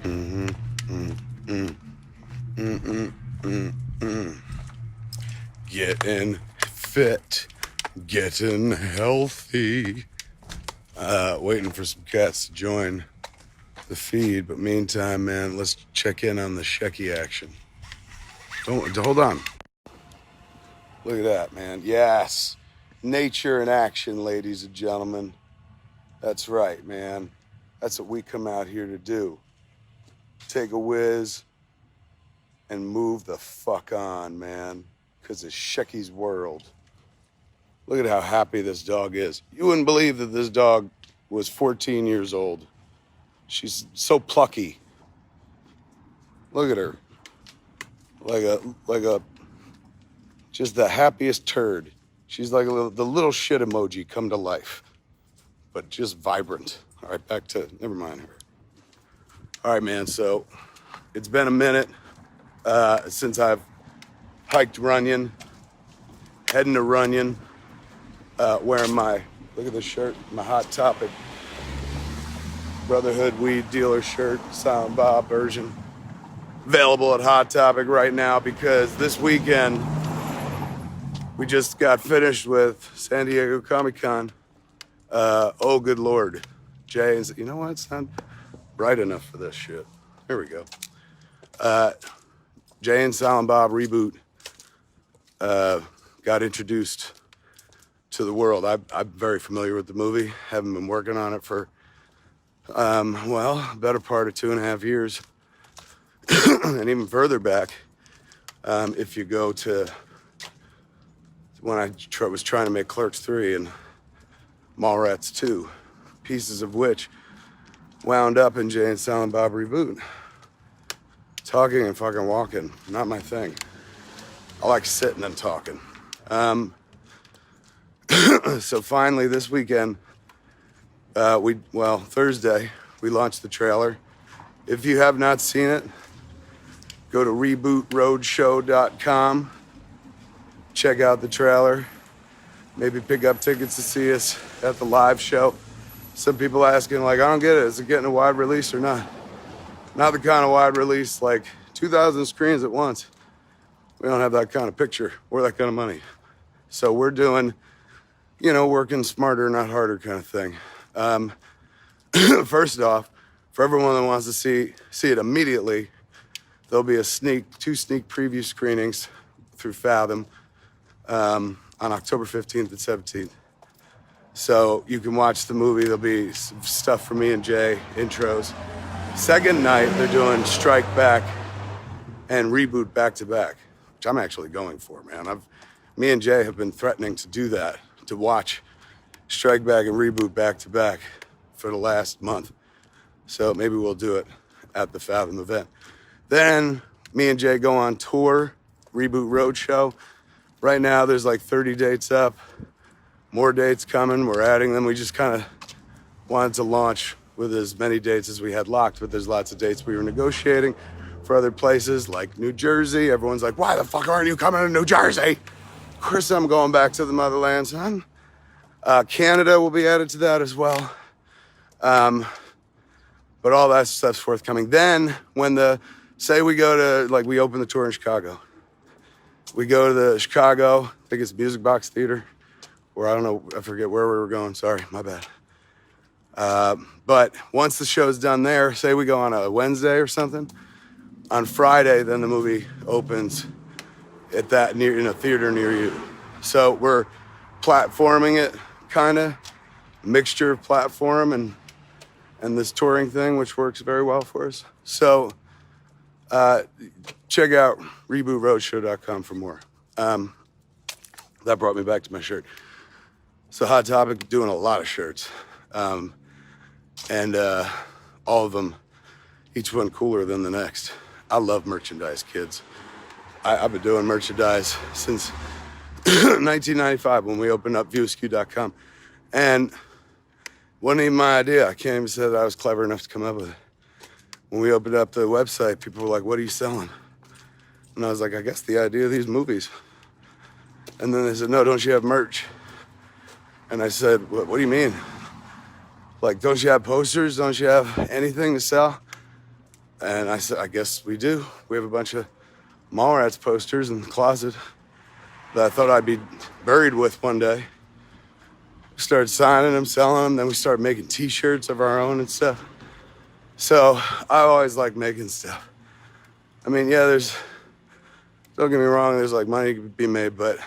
Mm-hmm. Mm-mm. Mm-mm. Mm-mm. Getting fit, getting healthy. Waiting for some cats to join the feed, but meantime, man, let's check in on the Shecky action. Hold on. Look at that, man. Yes, nature in action, ladies and gentlemen. That's right, man. That's what we come out here to do. Take a whiz and move the fuck on, man. Because it's Shecky's world. Look at how happy this dog is. You wouldn't believe that this dog was 14 years old. She's so plucky. Look at her. Like a, just the happiest turd. She's like the little shit emoji come to life, but just vibrant. All right, back to, never mind her. All right, man, so it's been a minute since I've hiked Runyon, heading to Runyon, wearing my, look at this shirt, my Hot Topic Brotherhood weed dealer shirt, Silent Bob version. Available at Hot Topic right now because this weekend we just got finished with San Diego Comic-Con. Oh, good Lord. Jay, you know what? It's not bright enough for this shit. Here we go. Jay and Silent Bob Reboot got introduced to the world. I'm very familiar with the movie. Haven't been working on it for, well, better part of 2.5 years. And even further back, if you go to when I was trying to make Clerks 3 and Mallrats 2, pieces of which wound up in Jay and Silent Bob Reboot. Talking and fucking walking, not my thing. I like sitting and talking. So finally this weekend, Thursday, we launched the trailer. If you have not seen it, go to rebootroadshow.com, check out the trailer, maybe pick up tickets to see us at the live show. Some people asking, like, I don't get it, is it getting a wide release or not? Not the kind of wide release, like 2,000 screens at once. We don't have that kind of picture or that kind of money. So we're doing, working smarter, not harder kind of thing. First off, for everyone that wants to see it immediately, there'll be two sneak preview screenings through Fathom on October 15th and 17th. So you can watch the movie. There'll be some stuff from me and Jay, intros. Second night, they're doing Strike Back and Reboot back to back, which I'm actually going for, man. Me and Jay have been threatening to do that, to watch Strike Back and Reboot back to back for the last month. So maybe we'll do it at the Fathom event. Then me and Jay go on tour, Reboot Roadshow. Right now there's like 30 dates up, more dates coming, we're adding them. We just kind of wanted to launch with as many dates as we had locked, but there's lots of dates we were negotiating for other places like New Jersey. Everyone's like, why the fuck aren't you coming to New Jersey? Of course I'm going back to the motherland, son. Canada will be added to that as well. But all that stuff's forthcoming. Then when say we go to, we open the tour in Chicago. We go to the Chicago, I think it's Music Box Theater, or I don't know, I forget where we were going, sorry, my bad. But once the show's done there, say we go on a Wednesday or something, on Friday, then the movie opens at in a theater near you. So we're platforming it, kinda, mixture of platform and this touring thing, which works very well for us. So check out rebootroadshow.com for more. That brought me back to my shirt. So Hot Topic doing a lot of shirts. And all of them, each one cooler than the next. I love merchandise, kids. I've been doing merchandise since 1995 when we opened up viewskew.com. And wasn't even my idea. I can't even say that I was clever enough to come up with it. When we opened up the website, people were like, what are you selling? And I was like, I guess the idea of these movies. And then they said, no, don't you have merch? And I said, what do you mean? Like, don't you have posters? Don't you have anything to sell? And I said, I guess we do. We have a bunch of Mallrats posters in the closet that I thought I'd be buried with one day. We started signing them, selling them, then we started making t-shirts of our own and stuff. So I always like making stuff. I mean, yeah, don't get me wrong, there's like money to be made, but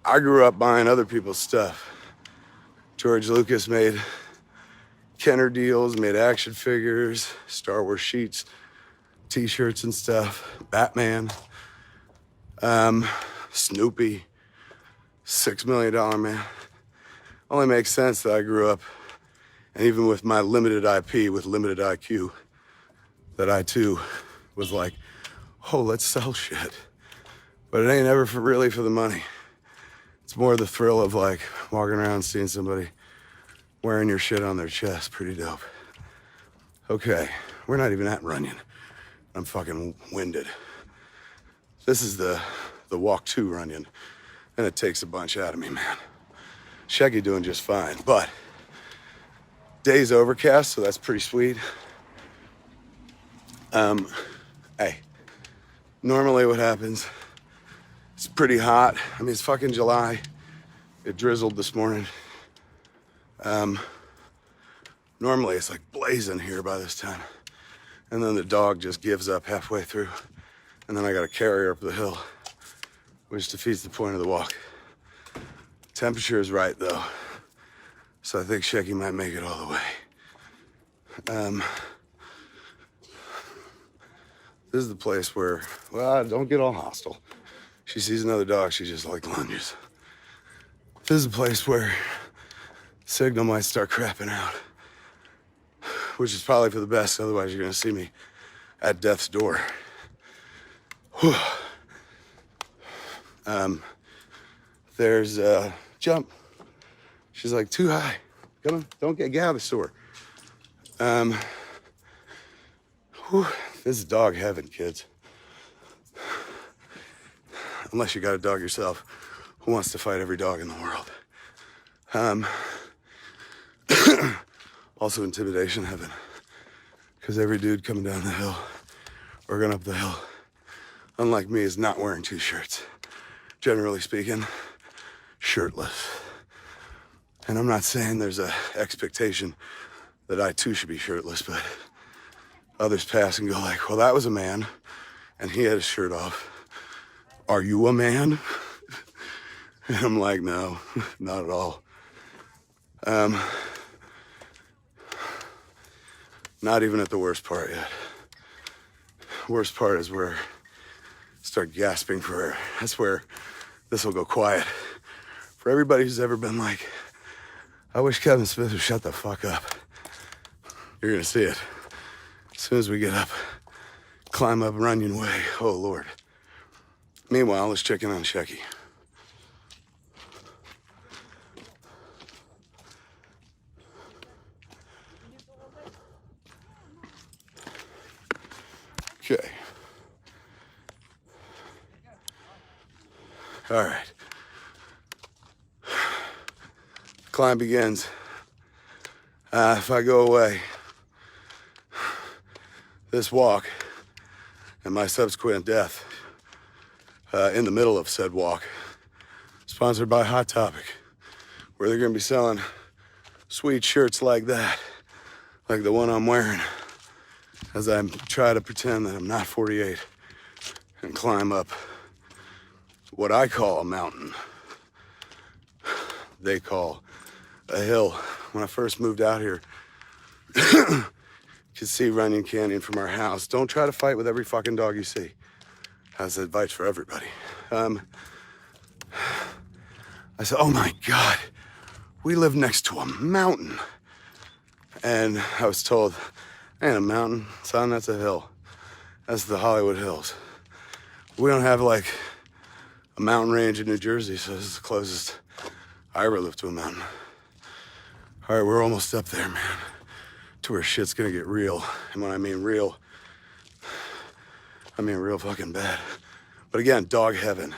I grew up buying other people's stuff. George Lucas made Kenner deals, made action figures, Star Wars sheets, t-shirts and stuff, Batman, Snoopy, $6 million man. Only makes sense that I grew up, and even with my limited IP, with limited IQ, that I too was like, oh, let's sell shit. But it ain't ever really for the money. It's more the thrill of like walking around seeing somebody wearing your shit on their chest. Pretty dope. Okay, we're not even at Runyon. I'm fucking winded. This is the walk to Runyon, and it takes a bunch out of me, man. Shecky doing just fine, but day's overcast, so that's pretty sweet. Hey, normally what happens, it's pretty hot. I mean, it's fucking July. It drizzled this morning. Normally it's like blazing here by this time. And then the dog just gives up halfway through. And then I gotta carry her up the hill, which defeats the point of the walk. Temperature is right though. So I think Shecky might make it all the way. This is the place where, well, don't get all hostile. She sees another dog, she just like lunges. This is a place where signal might start crapping out, which is probably for the best, otherwise you're gonna see me at death's door. Whew. There's Jump. She's like, too high. Come on, don't get out of the store. This is dog heaven, kids. Unless you got a dog yourself, who wants to fight every dog in the world? Also intimidation heaven, because every dude coming down the hill or going up the hill, unlike me, is not wearing two shirts. Generally speaking, shirtless. And I'm not saying there's a expectation that I too should be shirtless, but others pass and go like, well, that was a man and he had his shirt off. Are you a man? And I'm like, no, not at all. Not even at the worst part yet. Worst part is where I start gasping for air. That's where this will go quiet. For everybody who's ever been like, I wish Kevin Smith would shut the fuck up. You're gonna see it. As soon as we get up, climb up Runyon Way, oh Lord. Meanwhile, let's check in on Shecky. Okay. All right. Climb begins. If I go away, this walk and my subsequent death in the middle of said walk, sponsored by Hot Topic, where they're gonna be selling sweet shirts like that, like the one I'm wearing, as I try to pretend that I'm not 48 and climb up what I call a mountain, they call a hill. When I first moved out here, you could see Runyon Canyon from our house. Don't try to fight with every fucking dog you see. That's advice for everybody. I said, oh my God, we live next to a mountain. And I was told, ain't a mountain, son, that's a hill. That's the Hollywood Hills. We don't have like a mountain range in New Jersey, so this is the closest I ever lived to a mountain. All right, we're almost up there, man, to where shit's gonna get real. And when I mean real, I mean real fucking bad. But again, dog heaven.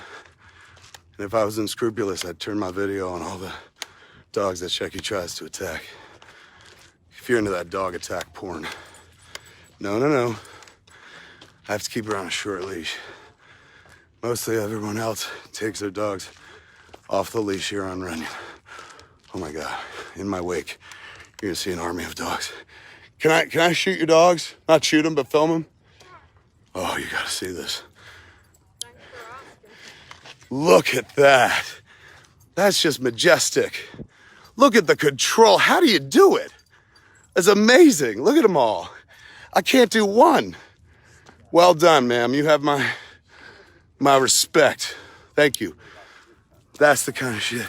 And if I was unscrupulous, I'd turn my video on all the dogs that Shecky tries to attack. If you're into that dog attack porn. No, no, no. I have to keep her on a short leash. Mostly everyone else takes their dogs off the leash here on Runyon. Oh my God, in my wake, you're gonna see an army of dogs. Can I shoot your dogs? Not shoot them, but film them? Oh, you gotta see this. Look at that. That's just majestic. Look at the control. How do you do it? It's amazing. Look at them all. I can't do one. Well done, ma'am. You have my respect. Thank you. That's the kind of shit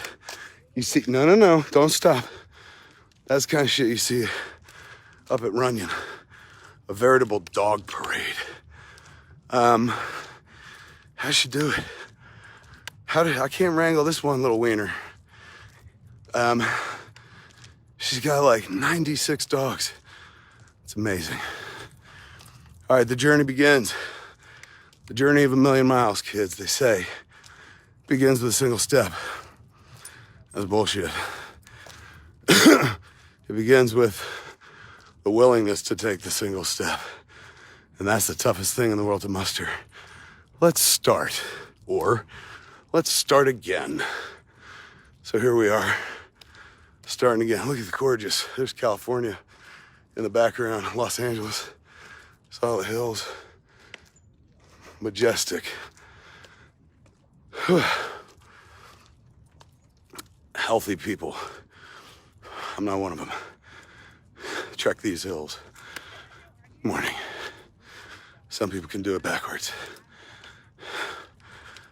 you see. No. Don't stop. That's the kind of shit you see up at Runyon. A veritable dog parade. How'd she do it? I can't wrangle this one little wiener. She's got like 96 dogs. It's amazing. All right, the journey begins. The journey of 1,000,000 miles, kids, they say, begins with a single step. That's bullshit. It begins with the willingness to take the single step. And that's the toughest thing in the world to muster. Let's start, or let's start again. So here we are, starting again. Look at the gorgeous, there's California in the background, Los Angeles. All the hills, majestic. Healthy people. I'm not one of them. Trek these hills. Morning. Some people can do it backwards.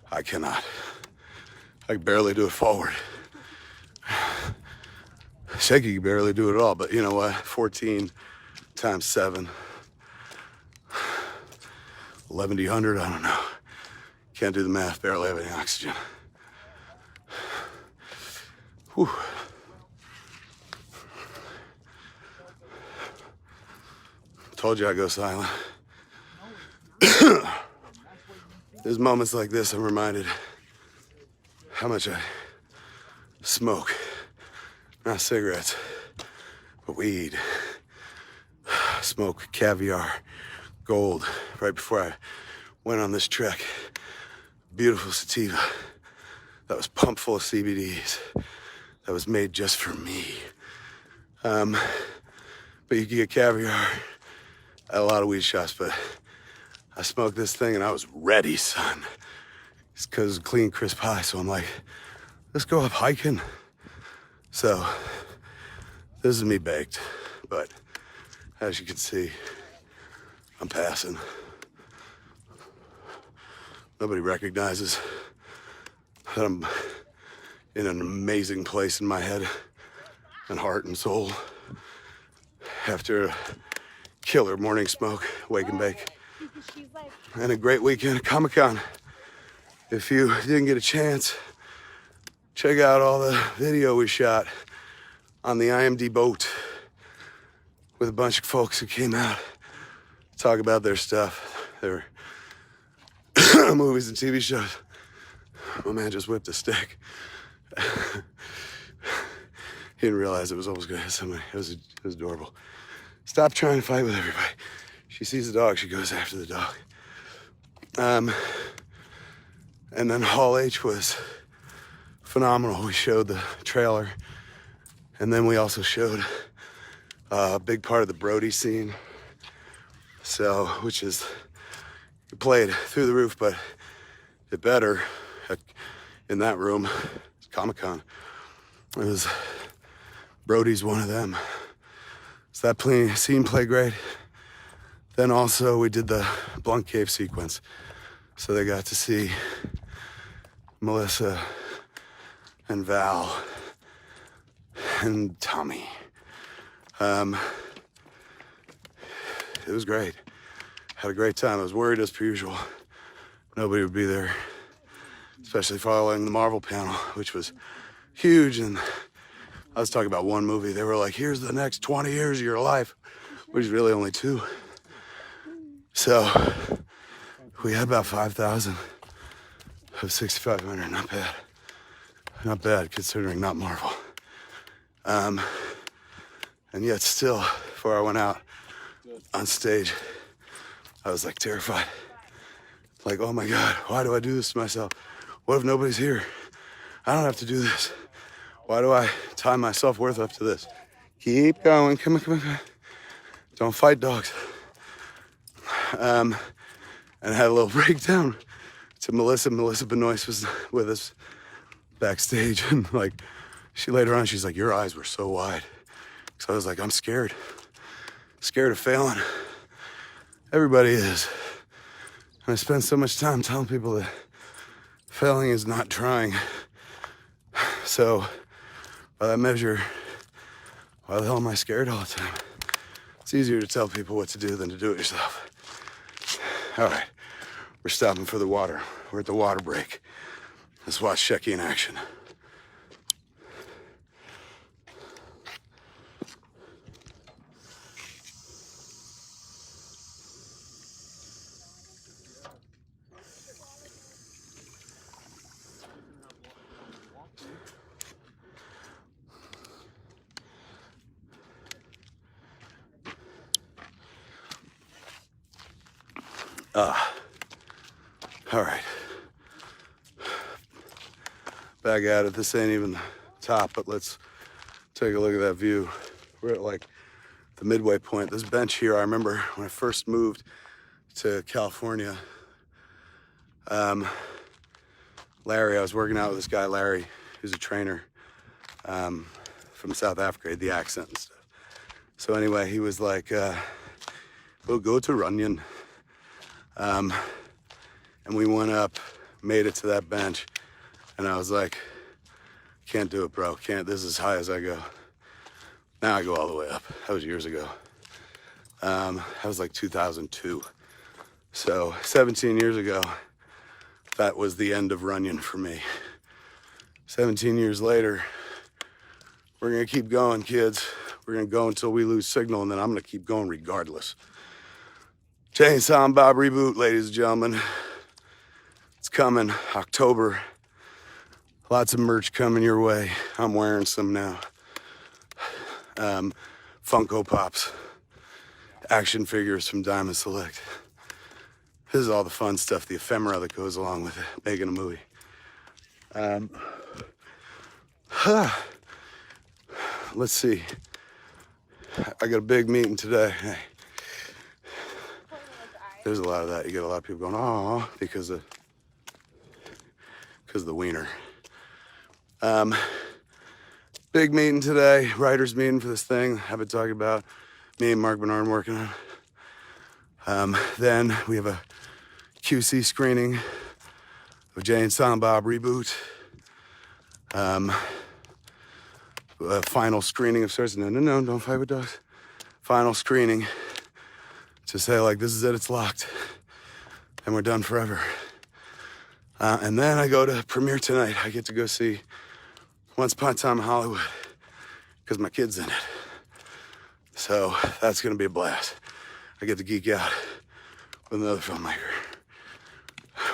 I cannot. I can barely do it forward. Shecky can barely do it at all, but you know what? 14 times 7. 1100, I don't know. Can't do the math, barely have any oxygen. Whew. Told you I'd go silent. There's moments like this I'm reminded how much I smoke. Not cigarettes, but weed. Smoke caviar. Gold right before I went on this trek. Beautiful sativa that was pumped full of CBDs that was made just for me. But you can get caviar at a lot of weed shops, but I smoked this thing and I was ready, son. It's because it's clean, crisp high, so I'm like, let's go up hiking. So this is me baked, but as you can see, I'm passing. Nobody recognizes that I'm in an amazing place in my head and heart and soul after a killer morning smoke, wake and bake, and a great weekend at Comic-Con. If you didn't get a chance, check out all the video we shot on the IMD boat with a bunch of folks who came out talk about their stuff, their movies and TV shows. My man just whipped a stick. He didn't realize it was almost gonna hit somebody. It was adorable. Stop trying to fight with everybody. She sees the dog, she goes after the dog. And then Hall H was phenomenal. We showed the trailer, and then we also showed a big part of the Brody scene. So, which is played through the roof, but it better in that room, Comic-Con. It was Brody's one of them. So that scene played great. Then also we did the Blunt Cave sequence. So they got to see Melissa and Val and Tommy. It was great. Had a great time. I was worried as per usual. Nobody would be there, especially following the Marvel panel, which was huge. And I was talking about one movie. They were like, here's the next 20 years of your life, which is really only 2. So we had about 5,000 of 6,500. Not bad. Not bad considering not Marvel. And yet still, before I went out on stage, I was like terrified. Like, oh my God, why do I do this to myself? What if nobody's here? I don't have to do this. Why do I tie my self-worth up to this? Keep going, come on, come on, come on. Don't fight dogs. And I had a little breakdown to Melissa. Melissa Benoist was with us backstage, and like, she later on, she's like, your eyes were so wide. So I was like, I'm scared. Scared of failing. Everybody is. And I spend so much time telling people that failing is not trying. So, by that measure, why the hell am I scared all the time? It's easier to tell people what to do than to do it yourself. All right, we're stopping for the water. We're at the water break. Let's watch Shecky in action. All right. Back at it. This ain't even the top, but let's take a look at that view. We're at like the midway point. This bench here, I remember when I first moved to California, Larry, I was working out with this guy, Larry, who's a trainer from South Africa. He had the accent and stuff. So anyway, he was like, we'll go to Runyon. And we went up, made it to that bench, and I was like, can't do it, bro. Can't. This is as high as I go. Now I go all the way up. That was years ago. That was like 2002. So 17 years ago, that was the end of Runyon for me. 17 years later, we're gonna keep going, kids. We're gonna go until we lose signal, and then I'm gonna keep going regardless. Jay and Silent Bob Reboot, ladies and gentlemen. It's coming, October. Lots of merch coming your way. I'm wearing some now. Funko Pops. Action figures from Diamond Select. This is all the fun stuff, the ephemera that goes along with it, making a movie. Let's see. I got a big meeting today. Hey. There's a lot of that. You get a lot of people going, oh, because of the wiener. Big meeting today, writers meeting for this thing I've been talking about. Me and Mark Bernard working on. Then we have a QC screening of Jay and Silent Bob Reboot. A final screening of sorts. No, don't fight with dogs. Final screening to say like, this is it, it's locked. And we're done forever. And then I go to premiere tonight. I get to go see Once Upon a Time in Hollywood because my kid's in it. So that's gonna be a blast. I get to geek out with another filmmaker,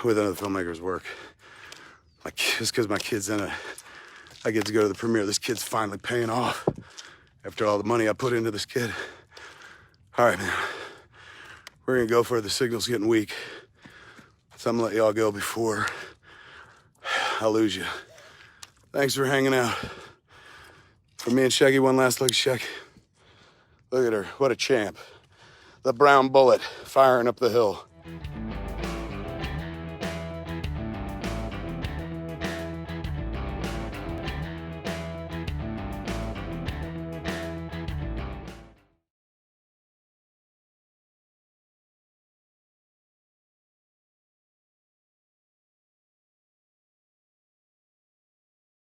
with another filmmaker's work. Like, just because my kid's in it, I get to go to the premiere. This kid's finally paying off after all the money I put into this kid. All right, man. We're gonna go for it. The signal's getting weak. So I'm gonna let y'all go before I lose you. Thanks for hanging out. For me and Shecky, one last look at Shecky. Look at her, what a champ. The brown bullet firing up the hill.